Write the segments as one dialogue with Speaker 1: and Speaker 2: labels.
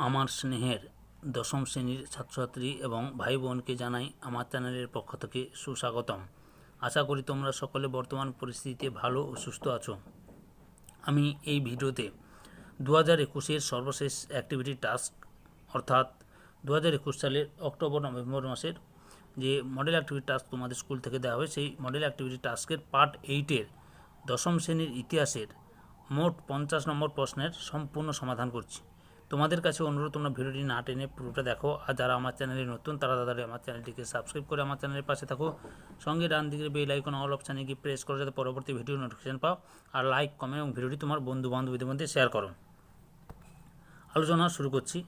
Speaker 1: আমার স্নেহের দশম শ্রেণীর ছাত্রছাত্রী এবং ভাই বোনকে জানাই আমার চ্যানেলের পক্ষ থেকে সুস্বাগতম। আশা করি তোমরা সকলে বর্তমান পরিস্থিতিতে ভালো ও সুস্থ আছো। আমি এই ভিডিওতে 2021-এর সর্বশেষ অ্যাক্টিভিটি টাস্ক অর্থাৎ 2021 সালের অক্টোবর নভেম্বর মাসের যে মডেল অ্যাক্টিভিটি টাস্ক তোমাদের স্কুল থেকে দেওয়া হয় সেই মডেল অ্যাক্টিভিটি টাস্কের পার্ট 8-এর দশম শ্রেণীর ইতিহাসের মোট 50 নম্বর প্রশ্নের সম্পূর্ণ সমাধান করছি। তোমাদের কাছে অনুরোধ, তোমরা ভিডিওটি না টেনে পুরোটা দেখো, আর যারা আমার চ্যানেলে নতুন তারা তাড়াতাড়ি আমার চ্যানেলটিকে সাবস্ক্রাইব করে আমার চ্যানেলের পাশে থাকো। সঙ্গে ডান দিকের বেল আইকন অল অপশানে গিয়ে প্রেস করো যাতে পরবর্তী ভিডিও নোটিফিকেশন পাও, আর লাইক কমেন্ট এবং ভিডিওটি তোমার বন্ধু বান্ধবীদের মধ্যে শেয়ার করো। আলোচনা শুরু করছি।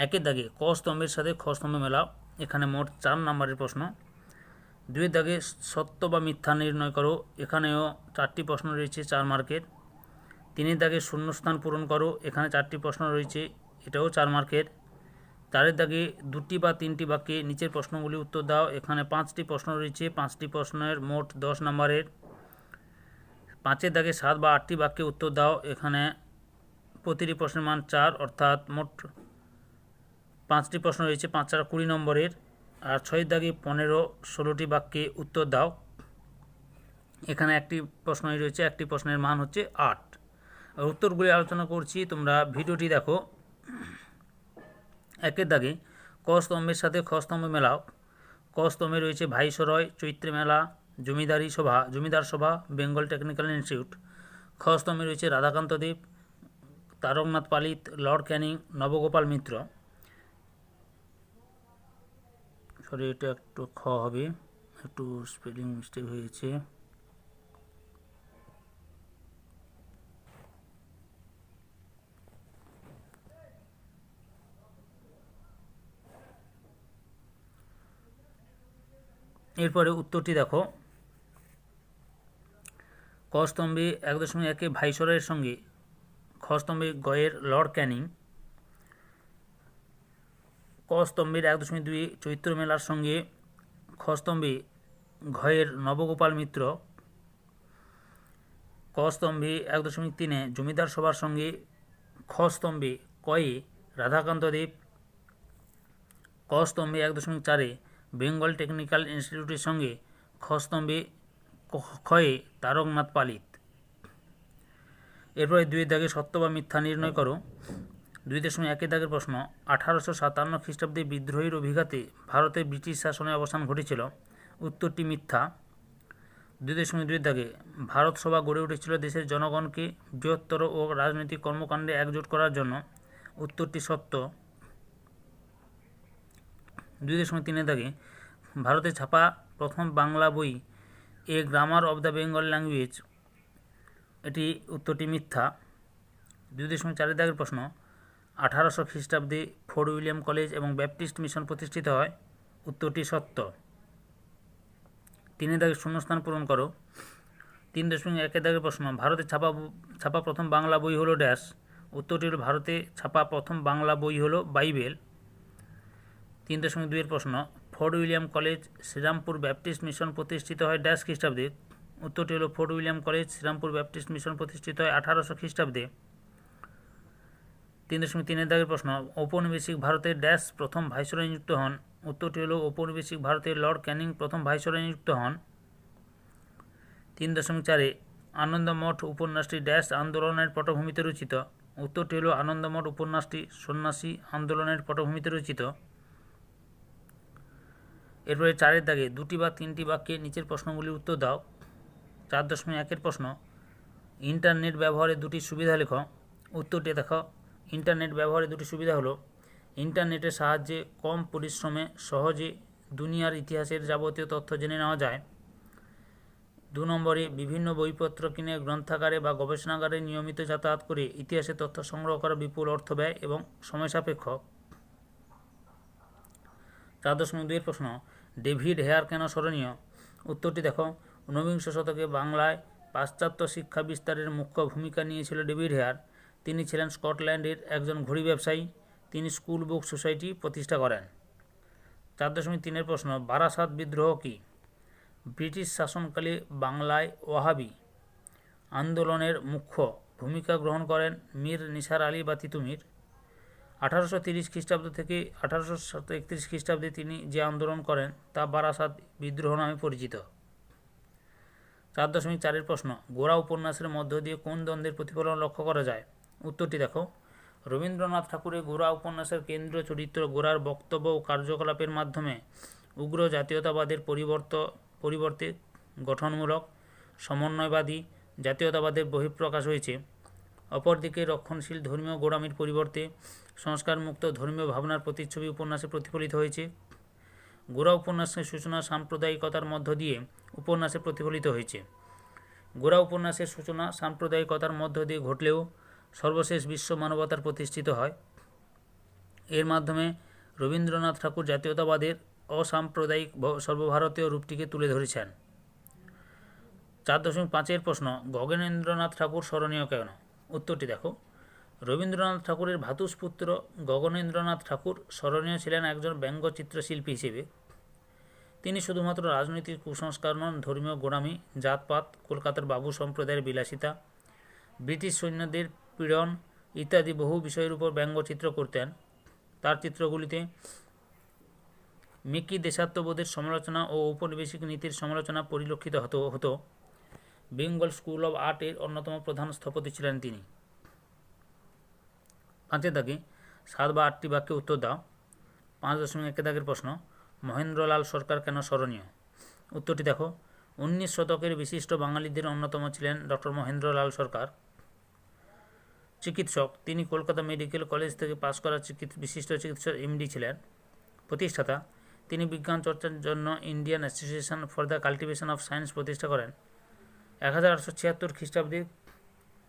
Speaker 1: একের দাগে ক স্তম্ভের সাথে খ স্তম্ভ মেলাও। এখানে মোট 4 নম্বরের প্রশ্ন। 2 দাগে সত্য বা মিথ্যা নির্ণয় করো। এখানেও 4টি প্রশ্ন রয়েছে 4 মার্কের। 3 দাগে শূন্যস্থান পূরণ করো। এখানে 4টি প্রশ্ন রয়েছে, এটাও 4 মার্কের। 4 দাগে 2টি বা 3টি বাক্যে নিচের প্রশ্নগুলি উত্তর দাও। এখানে 5টি প্রশ্ন রয়েছে, 5টি প্রশ্নের মোট 10 নম্বরের। 5 দাগে 7 বা 8টি বাক্যে উত্তর দাও। এখানে প্রতিটি প্রশ্নের মান 4, অর্থাৎ মোট 5টি প্রশ্ন রয়েছে, 5 4 20 নম্বরের। আর 6 দাগে 15-16টি বাক্যে উত্তর দাও। এখানে একটি প্রশ্নই রয়েছে, একটি প্রশ্নের মান হচ্ছে 8। আর উত্তরগুলি আলোচনা করছি, তোমরা ভিডিওটি দেখো। একের দাগে ক স্তম্ভের সাথে খ স্তম্ভ মেলাও। ক স্তম্ভে রয়েছে ভাইসরয়, চৈত্রে মেলা, জমিদার সভা, বেঙ্গল টেকনিক্যাল ইনস্টিটিউট। খ স্তম্ভে রয়েছে রাধাকান্ত দেব, তারকনাথ পালিত, লর্ড ক্যানিং, নবগোপাল মিত্র। সরি, এটা একটু খ হবে, একটু স্পেলিং মিস্টেক হয়েছে। এরপরে উত্তরটি দেখো। ক স্তম্ভে 1.1 ভাইসরয়ের সঙ্গে, খ স্তম্ভে গয়ের লর্ড ক্যানিং। ক স্তম্ভের 1.2 চৈত্র মেলার সঙ্গে, খ স্তম্ভে ঘয়ের নবগোপাল মিত্র। ক স্তম্ভে 1.3 জমিদার সভার সঙ্গে, খ স্তম্ভে কয়ে রাধাকান্ত দেব। ক স্তম্ভে 1.4 বেঙ্গল টেকনিক্যাল ইনস্টিটিউটের সঙ্গে, খ স্তম্ভে খয়ে তারকনাথ পালিত। এরপরে 2 দাগে সত্য বা মিথ্যা নির্ণয় করো। 2.1 দাগের প্রশ্ন। 1857 খ্রিস্টাব্দে বিদ্রোহীর অভিঘাতে ভারতে ব্রিটিশ শাসনের অবসান ঘটেছিল। উত্তরটি মিথ্যা। 2.2 দাগে ভারত সভা গড়ে উঠেছিল দেশের জনগণকে বৃহত্তর ও রাজনৈতিক কর্মকাণ্ডে একজোট করার জন্য। উত্তরটি সত্য। 2.3 দাগে ভারতে ছাপা প্রথম বাংলা বই a grammar of the Bengal language, এটি উত্তরটি মিথ্যা। 2.4 দাগের প্রশ্ন। 1800 খ্রিস্টাব্দে ফোর্ট উইলিয়াম কলেজ এবং ব্যাপটিস্ট মিশন প্রতিষ্ঠিত হয়। উত্তরটি সত্য। 3 দাগে শূন্যস্থান পূরণ করো। 3.1 দাগের প্রশ্ন। ভারতে ছাপা প্রথম বাংলা বই হলো ড্যাশ। উত্তরটি হলো ভারতে ছাপা প্রথম বাংলা বই হলো বাইবেল। 3.2 প্রশ্ন। Fort William College Serampore Baptist mission প্রতিষ্ঠিত হয় ড্যাশ খ্রিস্টাব্দে। উত্তরটি হলো Fort William College Serampore Baptist mission প্রতিষ্ঠিত হয় 1800 খ্রিস্টাব্দে। 3.3 দাগের প্রশ্ন। ঔপনিবেশিক ভারতের ড্যাশ প্রথম ভাইসরয় নিযুক্ত হন। উত্তরটি হলো ঔপনিবেশিক ভারতের লর্ড ক্যানিং প্রথম ভাইসরয় নিযুক্ত হন। 3.4 আনন্দমঠ উপন্যাসটি ড্যাশ আন্দোলনের পটভূমিতে রচিত। উত্তরটি হলো আনন্দমঠ উপন্যাসটি সন্ন্যাসী আন্দোলনের পটভূমিতে রচিত। এরপরে 4 দাগে 2টি বা 3টি বাক্যে নিচের প্রশ্নগুলির উত্তর দাও। 4.1 প্রশ্ন। ইন্টারনেট ব্যবহারে 2টি সুবিধা লেখো। উত্তরটি দেখো। ইন্টারনেট ব্যবহারে 2টি সুবিধা হলো, ইন্টারনেটের সাহায্যে কম পরিশ্রমে সহজে দুনিয়ার ইতিহাসের যাবতীয় তথ্য জেনে নেওয়া যায়। 2 নম্বরে বিভিন্ন বইপত্র কিনে গ্রন্থাগারে বা গবেষণাগারে নিয়মিত যাতায়াত করে ইতিহাসের তথ্য সংগ্রহ করা বিপুল অর্থ ব্যয় এবং সময় সাপেক্ষ। 4.2 প্রশ্ন। ডেভিড হেয়ার কেন স্মরণীয়? উত্তরটি দেখো। ঊনবিংশ শতকে বাংলায় পাশ্চাত্য শিক্ষা বিস্তারের মুখ্য ভূমিকা নিয়েছিল ডেভিড হেয়ার। তিনি ছিলেন স্কটল্যান্ডের একজন ঘড়ি ব্যবসায়ী। তিনি স্কুল বুক সোসাইটি প্রতিষ্ঠা করেন। 4.3 প্রশ্ন। বারাসাত বিদ্রোহ কি? ব্রিটিশ শাসনকালে বাংলায় ওয়াহাবি আন্দোলনের মুখ্য ভূমিকা গ্রহণ করেন মীর নিসার আলী বা তিতুমির। 1830 খ্রিস্টাব্দ থেকে 1831 খ্রিস্টাব্দে তিনি যে আন্দোলন করেন তা বারাসাত বিদ্রোহ নামে পরিচিত। 4.4 প্রশ্ন, গোরা উপন্যাসের মধ্য দিয়ে কোন দ্বন্দ্বের প্রতিফলন লক্ষ্য করা যায়? উত্তরটি দেখো। রবীন্দ্রনাথ ঠাকুরের গোরা উপন্যাসের কেন্দ্রীয় চরিত্র গোরার বক্তব্য ও কার্যকলাপের মাধ্যমে উগ্র জাতীয়তাবাদের পরিবর্তে গঠনমূলক সমন্বয়বাদী জাতীয়তাবাদের বহিঃপ্রকাশ হয়েছে। অপরদিকে রক্ষণশীল ধর্মীয় গোঁড়ামির পরিবর্তে সংস্কারমুক্ত ধর্মীয় ভাবনার প্রতিচ্ছবি উপন্যাসে প্রতিফলিত হয়েছে। গোরা উপন্যাসের সূচনা সাম্প্রদায়িকতার মধ্য দিয়ে উপন্যাসে প্রতিফলিত হয়েছে। গোরা উপন্যাসের সূচনা সাম্প্রদায়িকতার মধ্য দিয়ে ঘটলেও সর্বশেষ বিশ্ব মানবতার প্রতিষ্ঠিত হয়। এর মাধ্যমে রবীন্দ্রনাথ ঠাকুর জাতীয়তাবাদের অসাম্প্রদায়িক সর্বভারতীয় রূপটিকে তুলে ধরেছেন। 4.5 প্রশ্ন, গগনেন্দ্রনাথ ঠাকুর স্মরণীয় কেন? উত্তরটি দেখো। রবীন্দ্রনাথ ঠাকুরের ভ্রাতুষ্পুত্র গগনেন্দ্রনাথ ঠাকুর স্মরণীয় ছিলেন একজন ব্যঙ্গচিত্রশিল্পী হিসেবে। তিনি শুধুমাত্র রাজনৈতিক কুসংস্কার নন, ধর্মীয় গোঁড়ামি, জাতপাত, কলকাতার বাবু সম্প্রদায়ের বিলাসিতা, ব্রিটিশ সৈন্যদের পীড়ন ইত্যাদি বহু বিষয়ের উপর ব্যঙ্গচিত্র করতেন। তার চিত্রগুলিতে মেকি দেশাত্মবোধের সমালোচনা ও ঔপনিবেশিক নীতির সমালোচনা পরিলক্ষিত হতো। বেঙ্গল স্কুল অব আর্টের অন্যতম প্রধান স্থপতি ছিলেন তিনি। 5 দাগে 7 বা 8টি বাক্যে উত্তর দাও। 5.1 দাগের প্রশ্ন, মহেন্দ্রলাল সরকার কেন স্মরণীয়? উত্তরটি দেখো। 19 শতকের বিশিষ্ট বাঙালিদের অন্যতম ছিলেন ডক্টর মহেন্দ্রলাল সরকার। চিকিৎসক, তিনি কলকাতা মেডিকেল কলেজ থেকে পাশ করা বিশিষ্ট চিকিৎসক এমডি ছিলেন। প্রতিষ্ঠাতা, তিনি বিজ্ঞান চর্চার জন্য Indian association for the cultivation of science প্রতিষ্ঠা করেন। 1876 খ্রিস্টাব্দে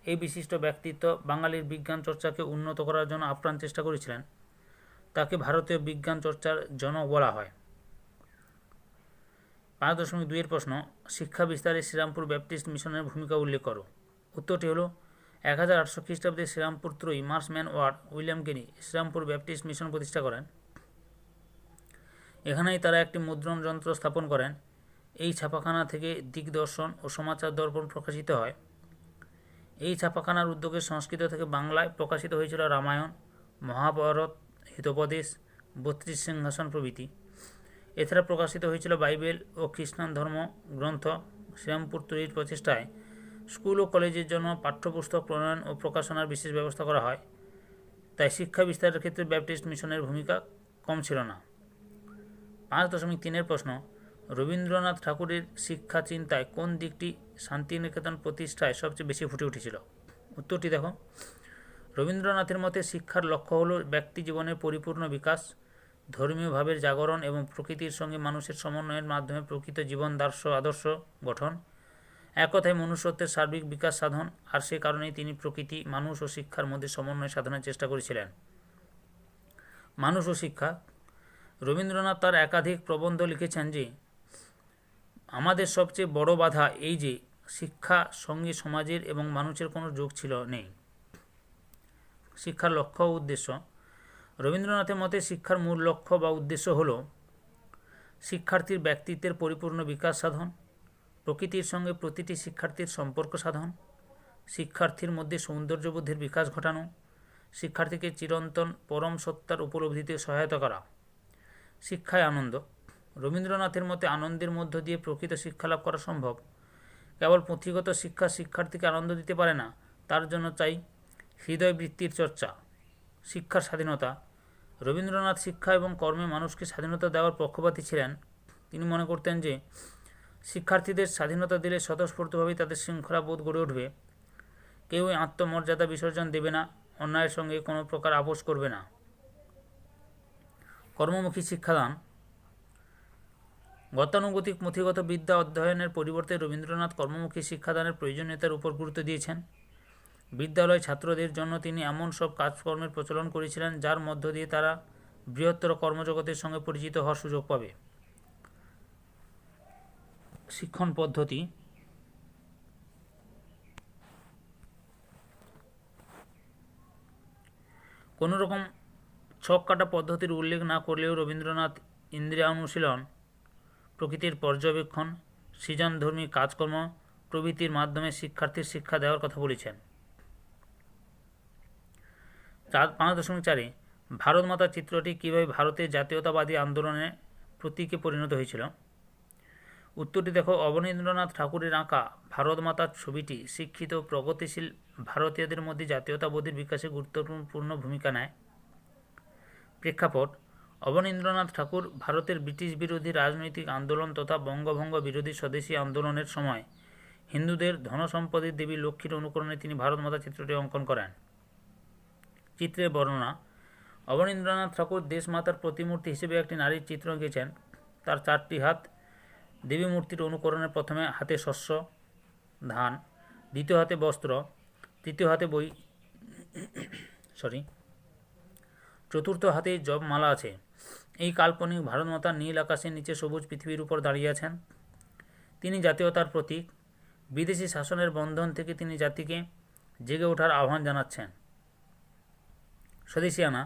Speaker 1: এই বিশিষ্ট ব্যক্তিত্ব বাঙালির বিজ্ঞান চর্চাকে উন্নত করার জন্য আপ্রাণ চেষ্টা করেছিলেন। তাকে ভারতীয় বিজ্ঞান চর্চার জনক বলা হয়। 5.2 প্রশ্ন, শিক্ষা বিস্তারে শ্রীরামপুর ব্যাপটিস্ট মিশনের ভূমিকা উল্লেখ করো। উত্তরটি হল 1800 খ্রিস্টাব্দে শ্রীরামপুর ত্রয়ী মার্সম্যান ওয়ার্ড উইলিয়াম কেনি শ্রীরামপুর ব্যাপটিস্ট মিশন প্রতিষ্ঠা করেন। এখানেই তারা একটি মুদ্রণ যন্ত্র স্থাপন করেন। এই ছাপাখানা থেকে দিগদর্শন ও সমাচার দর্পণ প্রকাশিত হয়। এই ছাপাখানার উদ্যোগে সংস্কৃত থেকে বাংলায় প্রকাশিত হয়েছিল রামায়ণ, মহাভারত, হিতোপদেশ, 32 সিংহাসন প্রভৃতি। এছাড়া প্রকাশিত হয়েছিল বাইবেল ও খ্রিস্টান ধর্ম গ্রন্থ। শ্রীরামপুর ত্রয়ীর প্রচেষ্টায় স্কুল ও কলেজের জন্য পাঠ্যপুস্তক প্রণয়ন ও প্রকাশনার বিশেষ ব্যবস্থা করা হয়। তাই শিক্ষা বিস্তারের ক্ষেত্রে ব্যাপটিস্ট মিশনের ভূমিকা কম ছিল না। 5.3 প্রশ্ন, রবীন্দ্রনাথ ঠাকুরের শিক্ষা চিন্তায় কোন দিকটি শান্তিনিকেতন প্রতিষ্ঠায় সবচেয়ে বেশি ফুটে উঠেছিল? উত্তরটি দেখো। রবীন্দ্রনাথের মতে শিক্ষার লক্ষ্য হল ব্যক্তি জীবনের পরিপূর্ণ বিকাশ, ধর্মীয় ভাবের জাগরণ এবং প্রকৃতির সঙ্গে মানুষের সমন্বয়ের মাধ্যমে প্রকৃত জীবন আদর্শ গঠন, এক কথায় মনুষ্যত্বের সার্বিক বিকাশ সাধন। আর সে কারণেই তিনি প্রকৃতি, মানুষ ও শিক্ষার মধ্যে সমন্বয় সাধনের চেষ্টা করেছিলেন। মানুষ ও শিক্ষা, রবীন্দ্রনাথ তার একাধিক প্রবন্ধ লিখেছেন যে আমাদের সবচেয়ে বড় বাধা এই যে শিক্ষা সঙ্গে সমাজের এবং মানুষের কোনো যোগ নেই। শিক্ষার লক্ষ্য ও উদ্দেশ্য, রবীন্দ্রনাথের মতে শিক্ষার মূল লক্ষ্য বা উদ্দেশ্য হল শিক্ষার্থীর ব্যক্তিত্বের পরিপূর্ণ বিকাশ সাধন, প্রকৃতির সঙ্গে প্রতিটি শিক্ষার্থীর সম্পর্ক সাধন, শিক্ষার্থীর মধ্যে সৌন্দর্যবোধের বিকাশ ঘটানো, শিক্ষার্থীকে চিরন্তন পরম সত্তার উপলব্ধিতে সহায়তা করা। শিক্ষায় আনন্দ, রবীন্দ্রনাথের মতে আনন্দের মধ্য দিয়ে প্রকৃত শিক্ষালাভ করা সম্ভব। কেবল পুঁথিগত শিক্ষা শিক্ষার্থীকে আনন্দ দিতে পারে না, তার জন্য চাই হৃদয় বৃত্তির চর্চা। শিক্ষার স্বাধীনতা, রবীন্দ্রনাথ শিক্ষা এবং কর্মে মানুষকে স্বাধীনতা দেওয়ার পক্ষপাতী ছিলেন। তিনি মনে করতেন যে শিক্ষার্থীদের স্বাধীনতা দিলে স্বতঃস্ফূর্তভাবেই তাদের শৃঙ্খলাবোধ গড়ে উঠবে। কেউই আত্মমর্যাদা বিসর্জন দেবে না, অন্যায়ের সঙ্গে কোনো প্রকার আপোষ করবে না। কর্মমুখী শিক্ষাদান, গতানুগতিক পুঁথিগত বিদ্যা অধ্যয়নের পরিবর্তে রবীন্দ্রনাথ কর্মমুখী শিক্ষাদানের প্রয়োজনীয়তার উপর গুরুত্ব দিয়েছেন। বিদ্যালয় ছাত্রদের জন্য তিনি এমন সব কাজকর্মের প্রচলন করেছিলেন যার মধ্য দিয়ে তারা বৃহত্তর কর্মজগতের সঙ্গে পরিচিত হওয়ার সুযোগ পাবে। শিক্ষণ পদ্ধতি, কোনোরকম ছক কাটা পদ্ধতির উল্লেখ না করলেও রবীন্দ্রনাথ ইন্দ্রিয়ানুশীলন, প্রকৃতির পর্যবেক্ষণ, সৃজনধর্মী কাজকর্ম প্রভৃতির মাধ্যমে শিক্ষার্থীর শিক্ষা দেওয়ার কথা বলেছেন। 5.4 ভারত মাতা চিত্রটি কীভাবে ভারতের জাতীয়তাবাদী আন্দোলনের প্রতীকে পরিণত হয়েছিল? উত্তরটি দেখো, অবনীন্দ্রনাথ ঠাকুরের আঁকা ভারত মাতার ছবিটি শিক্ষিত প্রগতিশীল ভারতীয়দের মধ্যে জাতীয়তাবোধের বিকাশে গুরুত্বপূর্ণ ভূমিকা নেয়। প্রেক্ষাপট: অবনীন্দ্রনাথ ঠাকুর ভারতের ব্রিটিশ বিরোধী রাজনৈতিক আন্দোলন তথা বঙ্গভঙ্গ বিরোধী স্বদেশী আন্দোলনের সময় হিন্দুদের ধনসম্পদের দেবী লক্ষ্মীর অনুকরণে তিনি ভারত মাতা চিত্রটি অঙ্কন করেন। চিত্রের বর্ণনা: অবনীন্দ্রনাথ ঠাকুর দেশমাতার প্রতিমূর্তি হিসেবে একটি নারীর চিত্র এঁকেছেন। তার 4টি হাত। দেবী মূর্তির অনুকরণে প্রথমে হাতে শস্য ধান, দ্বিতীয় হাতে বস্ত্র, তৃতীয় হাতে চতুর্থ হাতে জপ মালা আছে। এই কাল্পনিক ভারত মাতা নীল আকাশের নিচে সবুজ পৃথিবীর উপর দাঁড়িয়ে আছেন। তিনি জাতীয়তার প্রতীক। বিদেশি শাসনের বন্ধন থেকে তিনি জাতিকে জেগে ওঠার আহ্বান জানাচ্ছেন। স্বদেশিয়ানা: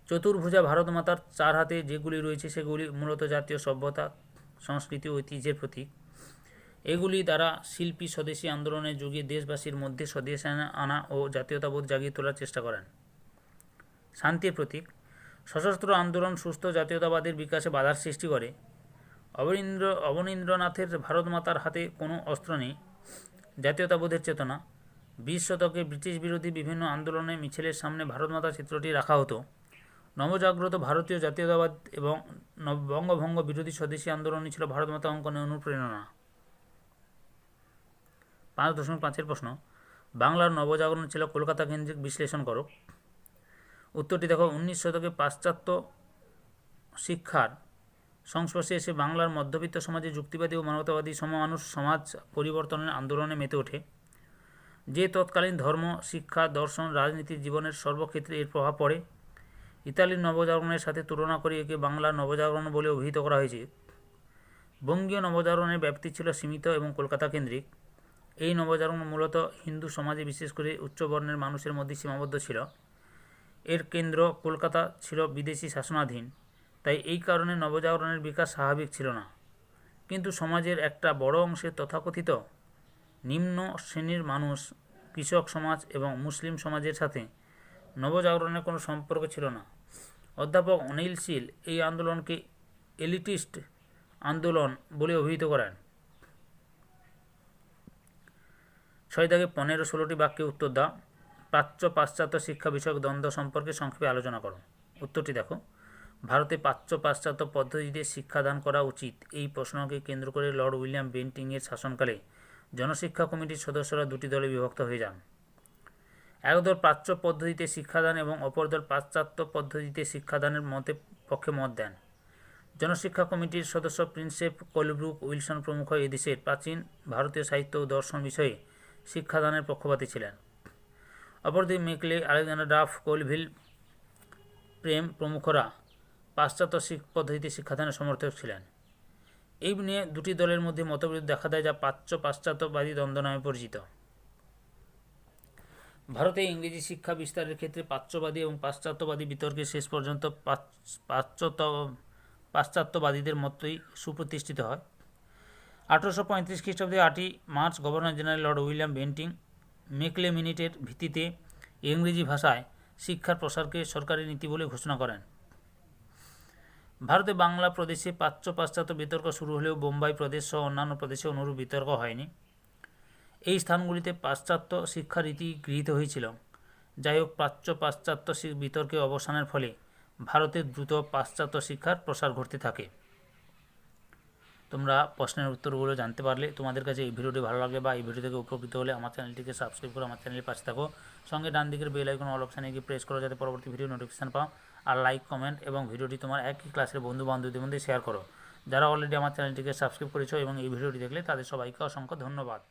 Speaker 1: চতুর্ভুজা ভারত মাতার 4 হাতে যেগুলি রয়েছে সেগুলি মূলত জাতীয় সভ্যতা, সংস্কৃতি ও ঐতিহ্যের প্রতীক। এগুলি দ্বারা শিল্পী স্বদেশী আন্দোলনের যুগে দেশবাসীর মধ্যে স্বদেশানা ও জাতীয়তাবোধ জাগিয়ে তোলার চেষ্টা করেন। শান্তির প্রতীক: সশস্ত্র আন্দোলন সুস্থ জাতীয়তাবাদের বিকাশে বাধার সৃষ্টি করে। অবনীন্দ্রনাথের ভারত মাতার হাতে কোনো অস্ত্র নেই। জাতীয়তাবোধের চেতনা: 20 শতকে ব্রিটিশ বিরোধী বিভিন্ন আন্দোলনে মিছিলের সামনে ভারত মাতা চিত্রটি রাখা হতো। নবজাগ্রত ভারতীয় জাতীয়তাবাদ এবং বঙ্গভঙ্গ বিরোধী স্বদেশী আন্দোলনই ছিল ভারত মাতা অঙ্কনের অনুপ্রেরণা। 5.5 প্রশ্ন, বাংলার নবজাগরণ ছিল কলকাতা কেন্দ্রিক, বিশ্লেষণ করো। উত্তরটি দেখো, 19 শতকে পাশ্চাত্য শিক্ষার সংস্পর্শে এসে বাংলার মধ্যবিত্ত সমাজে যুক্তিবাদী ও মানবতাবাদী সমমানুষ সমাজ পরিবর্তনের আন্দোলনে মেতে ওঠে। যে তৎকালীন ধর্ম, শিক্ষা, দর্শন, রাজনীতি জীবনের সর্বক্ষেত্রে এর প্রভাব পড়ে। ইতালির নবজাগরণের সাথে তুলনা করে একে বাংলার নবজাগরণ বলে অভিহিত করা হয়েছে। বঙ্গীয় নবজাগরণের ব্যাপ্তি ছিল সীমিত এবং কলকাতা কেন্দ্রিক। এই নবজাগরণ মূলত হিন্দু সমাজে, বিশেষ করে উচ্চবর্ণের মানুষের মধ্যে সীমাবদ্ধ ছিল। এর কেন্দ্র কলকাতা ছিল বিদেশি শাসনাধীন, তাই এই কারণে নবজাগরণের বিকাশ স্বাভাবিক ছিল না। কিন্তু সমাজের একটা বড় অংশের তথাকথিত নিম্ন শ্রেণীর মানুষ, কৃষক সমাজ এবং মুসলিম সমাজের সাথে নবজাগরণের কোনো সম্পর্ক ছিল না। অধ্যাপক অনিল শীল এই আন্দোলনকে এলিটিস্ট আন্দোলন বলে অভিহিত করেন। 6-15-16টি বাক্যে উত্তর দাও। প্রাচ্য পাশ্চাত্য শিক্ষা বিষয়ক দ্বন্দ্ব সম্পর্কে সংক্ষেপে আলোচনা করো। উত্তরটি দেখো, ভারতে প্রাচ্য পাশ্চাত্য পদ্ধতিতে শিক্ষাদান করা উচিত, এই প্রশ্নকে কেন্দ্র করে লর্ড উইলিয়াম বেন্টিংয়ের শাসনকালে জনশিক্ষা কমিটির সদস্যরা 2টি দলে বিভক্ত হয়ে যান। এক দল প্রাচ্য পদ্ধতিতে শিক্ষাদান এবং অপর দল পাশ্চাত্য পদ্ধতিতে শিক্ষাদানের পক্ষে মত দেন। জনশিক্ষা কমিটির সদস্য প্রিন্সেপ কোলব্রুক, উইলসন প্রমুখ এদেশের প্রাচীন ভারতীয় সাহিত্য ও দর্শন বিষয়ে শিক্ষাদানের পক্ষপাতী ছিলেন। অপরদিকে মেকলে, আলেকজান্ডার ডাফ, কোলভিল, প্রেম প্রমুখরা পাশ্চাত্য পদ্ধতিতে শিক্ষাদানের সমর্থক ছিলেন। এই নিয়ে 2টি দলের মধ্যে মতবিরোধ দেখা দেয়, যা প্রাচ্য পাশ্চাত্যবাদী দ্বন্দ্ব নামে পরিচিত। ভারতে ইংরেজি শিক্ষা বিস্তারের ক্ষেত্রে প্রাচ্যবাদী এবং পাশ্চাত্যবাদী বিতর্কে শেষ পর্যন্ত পাশ্চাত্যবাদীদের মতই সুপ্রতিষ্ঠিত হয়। 1835 খ্রিস্টাব্দে 8ই March governor general Lord William Bentinck Macaulay মিনিটের ভিত্তিতে ইংরেজি ভাষায় শিক্ষার প্রসারকে সরকারি নীতি বলে ঘোষণা করেন। ভারতে বাংলা প্রদেশে প্রাচ্য পাশ্চাত্য বিতর্ক শুরু হলেও বোম্বাই প্রদেশ সহ অন্যান্য প্রদেশে অনুরূপ বিতর্ক হয়নি। এই স্থানগুলিতে পাশ্চাত্য শিক্ষারীতি গৃহীত হয়েছিল। যাই হোক, প্রাচ্য পাশ্চাত্য বিতর্কে অবসানের ফলে ভারতে দ্রুত পাশ্চাত্য শিক্ষার প্রসার ঘটতে থাকে। তোমরা প্রশ্নের উত্তরগুলো জানতে পারলে। তোমাদের কাছে এই ভিডিওটি ভালো লাগলে বা এই ভিডিও থেকে উপকৃত হলে আমার চ্যানেলটিকে সাবস্ক্রাইব করে আমার চ্যানেলের পাশে থাকো। সঙ্গে ডান দিকের বেল আইকন অল অপশানে গিয়ে প্রেস করো, যাতে পরবর্তী ভিডিও নোটিফিকেশান পাও। আর লাইক, কমেন্ট এবং ভিডিওটি তোমার একই ক্লাসের বন্ধু বান্ধবদের মধ্যে শেয়ার করো। যারা অলরেডি আমার চ্যানেলটিকে সাবস্ক্রাইব করেছো এবং এই ভিডিওটি দেখলে তাদের সবাইকে অসংখ্য ধন্যবাদ।